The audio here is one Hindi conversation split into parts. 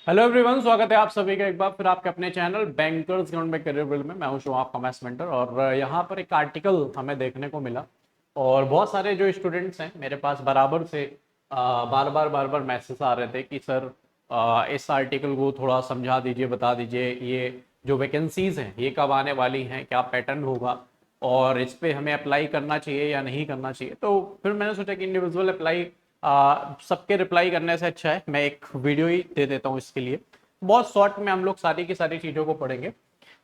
हेलो एवरीवन, स्वागत है आप सभी का एक बार फिर आपके अपने चैनल बैंकर्स ग्राउंड में करियर बिल्ड में। मैं हूं शिव, आपका मैथ्स मेंटर। और यहाँ पर एक आर्टिकल हमें देखने को मिला और बहुत सारे जो स्टूडेंट्स हैं मेरे पास बराबर से बार बार मैसेज आ रहे थे कि सर इस आर्टिकल को थोड़ा समझा दीजिए, बता दीजिए ये जो वैकेंसीज हैं ये कब आने वाली हैं, क्या पैटर्न होगा और इस पे हमें अप्लाई करना चाहिए या नहीं करना चाहिए। तो फिर मैंने सोचा कि इंडिविजुअल अप्लाई सबके रिप्लाई करने से अच्छा है मैं एक वीडियो ही दे देता हूँ इसके लिए। बहुत शॉर्ट में हम लोग सारी की सारी चीज़ों को पढ़ेंगे।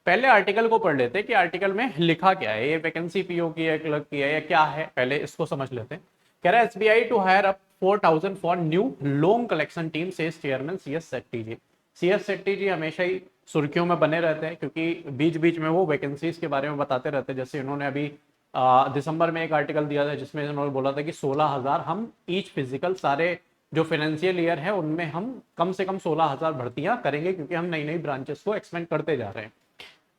पहले आर्टिकल को पढ़ लेते हैं कि आर्टिकल में लिखा क्या है, ये वैकेंसी पीओ की है, क्लर्क की है या क्या है, पहले इसको समझ लेते हैं। कह रहा है SBI to hire up 4,000 for new loan collection team says chairman CS Shetty ji. CS Shetty ji हमेशा ही सुर्खियों में बने रहते हैं क्योंकि बीच बीच में वो वैकेंसीज के बारे में बताते रहते हैं। जैसे उन्होंने अभी दिसंबर में एक आर्टिकल दिया था जिसमें उन्होंने बोला था कि 16,000 हम ईच फिजिकल सारे जो फाइनेंशियल ईयर है उनमें हम कम से कम 16,000 भर्तियां करेंगे क्योंकि हम नई नई ब्रांचेस को एक्सपेंड करते जा रहे हैं।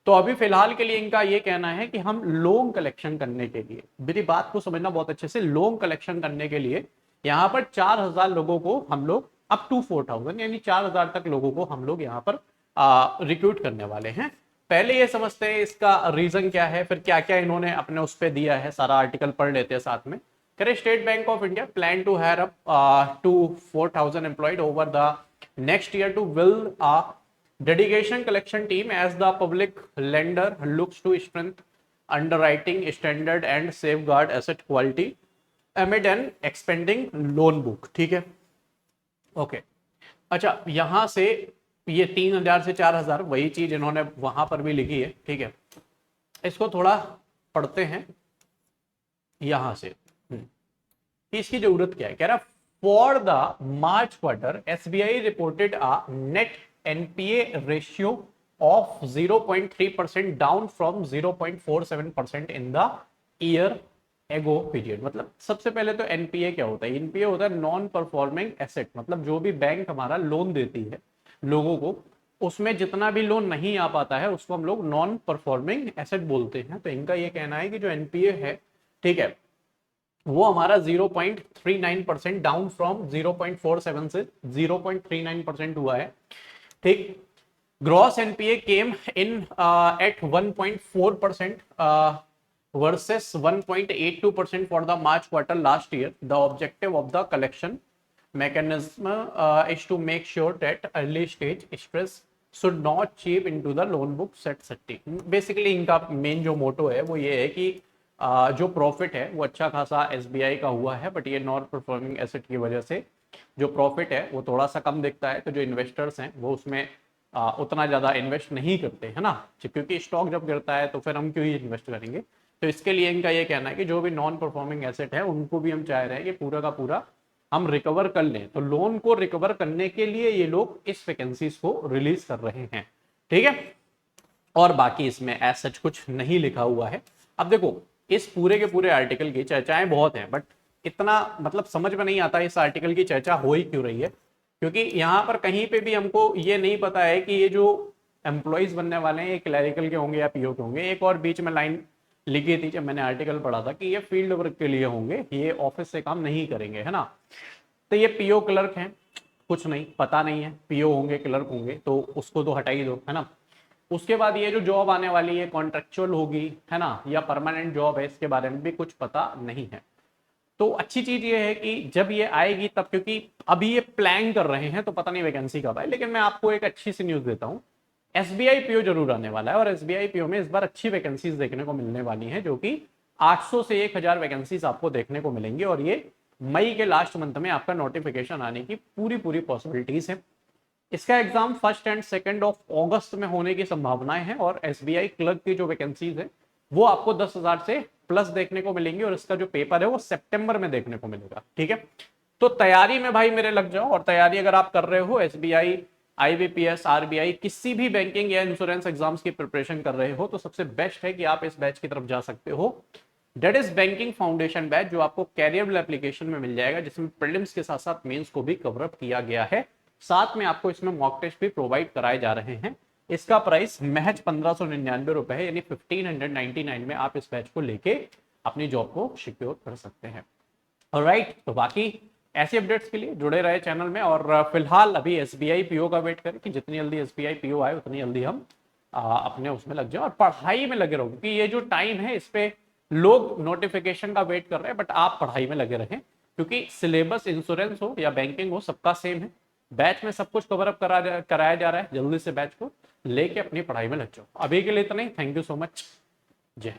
तो अभी फिलहाल के लिए इनका ये कहना है कि हम लोन कलेक्शन करने के लिए, मेरी बात को समझना बहुत अच्छे से, लोन कलेक्शन करने के लिए यहाँ पर 4,000 लोगों को हम लोग अप टू 4,000 यानी 4,000 तक लोगों को हम लोग यहाँ पर रिक्रूट करने वाले हैं। पहले ये समझते हैं इसका रीजन क्या है, फिर क्या क्या इन्होंने अपने उस पर दिया है, सारा आर्टिकल पढ़ लेते हैं साथ में। करे State Bank of India plan to hire up to 4,000 employed over the next year to build a dedication collection team as the public lender looks to strengthen underwriting standard and safeguard asset quality amid an expanding loan book। ठीक है, ओके। अच्छा, यहां से ये 3,000 से 4,000 वही चीज इन्होंने वहां पर भी लिखी है। ठीक है, इसको थोड़ा पढ़ते हैं यहां से कि इसकी जरूरत क्या है। कह रहा for the March quarter SBI reported a net NPA ratio of 0.3% down from 0.47% in the year ago period. मतलब सबसे पहले तो एनपीए क्या होता है? एनपीए होता है नॉन परफॉर्मिंग एसेट। मतलब जो भी बैंक हमारा लोन देती है लोगों को, उसमें जितना भी लोन नहीं आ पाता है उसको हम लोग नॉन परफॉर्मिंग एसेट बोलते हैं। तो इनका ये कहना है कि जो एनपीए है, ठीक है, वो हमारा 0.39% डाउन फ्रॉम 0.47 से 0.39% हुआ है। ठीक, gross NPA came in at 1.4% versus 1.82% for the March quarter last year. The objective of the collection mechanism is to make sure that early stage stress should not chip into the loan book set setting। Basically इनका मेन जो मोटो है वो ये है कि जो प्रॉफिट है वो अच्छा खासा एसबीआई का हुआ है, बट ये नॉन परफॉर्मिंग एसेट की वजह से जो प्रॉफिट है वो थोड़ा सा कम दिखता है। तो जो इन्वेस्टर्स हैं वो उसमें उतना ज़्यादा इन्वेस्ट नहीं करते है ना, क्योंकि स्टॉक जब गिरता है तो फिर हम क्यों ही इन्वेस्ट करेंगे। तो इसके लिए इनका ये कहना है कि जो भी नॉन परफॉर्मिंग एसेट है उनको भी हम चाह रहे हैं कि पूरा का पूरा हम रिकवर कर लें। तो लोन को रिकवर करने के लिए ये लोग इस वैकेंसीज को रिलीज कर रहे हैं। ठीक है, और बाकी इसमें एज सच कुछ नहीं लिखा हुआ है। अब देखो, इस पूरे के पूरे आर्टिकल की चर्चाएं बहुत हैं, बट इतना मतलब समझ में नहीं आता इस आर्टिकल की चर्चा हो ही क्यों रही है, क्योंकि यहाँ पर कहीं पे भी हमको ये नहीं पता है कि ये जो एम्प्लॉयज बनने वाले हैं ये क्लैरिकल के होंगे या पीओ के होंगे। एक और बीच में लाइन लिखी थी जब मैंने आर्टिकल पढ़ा था कि ये फील्ड वर्क के लिए होंगे, ये ऑफिस से काम नहीं करेंगे, है ना। तो ये पीओ क्लर्क हैं, कुछ नहीं पता नहीं है, पीओ होंगे क्लर्क होंगे तो उसको तो हटा ही दो, है ना। उसके बाद ये जो जॉब आने वाली है कॉन्ट्रेक्चुअल होगी, है ना, या परमानेंट जॉब है, इसके बारे में भी कुछ पता नहीं है। तो अच्छी चीज ये है कि जब ये आएगी तब, क्योंकि अभी ये प्लान कर रहे हैं तो पता नहीं वैकेंसी कब आए। लेकिन मैं आपको एक अच्छी सी न्यूज देता हूँ, एसबीआई पीओ जरूर आने वाला है और एसबीआई पीओ में इस बार अच्छी वैकेंसीज देखने को मिलने वाली हैं, जो कि 800 से 1,000 वैकेंसीज आपको देखने को मिलेंगी। और ये मई के लास्ट मंथ में आपका नोटिफिकेशन आने की पूरी पूरी पॉसिबिलिटीज है। इसका एग्जाम 1 एंड 2 ऑफ अगस्त में होने की संभावनाएं हैं और एसबीआई क्लर्क की जो वैकेंसीज है वो आपको 10,000 से प्लस देखने को मिलेंगी और इसका जो पेपर है वो सितंबर में देखने को मिलेगा। ठीक है, तो तैयारी में भाई मेरे लग जाओ। और तैयारी अगर आप कर रहे हो एसबीआई, आईबीपीएस, आरबीआई, किसी भी बैंकिंग या इंश्योरेंस एग्जाम्स की प्रिपरेशन कर रहे हो तो सबसे बेस्ट है कि आप इस बैच की तरफ जा सकते हो। That is banking foundation batch, जो आपको कैरियर एप्लीकेशन में मिल जाएगा, जिसमें प्रीलिम्स के साथ साथ मेंस को भी कवर अप किया गया है। साथ में आपको इसमें मॉक टेस्ट भी प्रोवाइड कराए जा रहे हैं। इसका प्राइस महज 1,599 रुपए है, यानी 1,599 में आप इस बैच को लेके अपनी जॉब को सिक्योर कर सकते हैं। ऑलराइट, तो बाकी ऐसी अपडेट्स के लिए जुड़े रहे चैनल में। और फिलहाल अभी एसबीआई पीओ का वेट करें कि जितनी जल्दी एसबीआई पीओ आए उतनी जल्दी हम अपने उसमें लग जाए और पढ़ाई में लगे रहो, क्योंकि ये जो टाइम है इस पे लोग नोटिफिकेशन का वेट कर रहे हैं, बट आप पढ़ाई में लगे रहें, क्योंकि सिलेबस इंश्योरेंस हो या बैंकिंग हो सबका सेम है। बैच में सब कुछ कवर अप कराया जा रहा है, जल्दी से बैच को लेके अपनी पढ़ाई में लग जाओ। अभी के लिए इतना ही, थैंक यू सो मच, जय।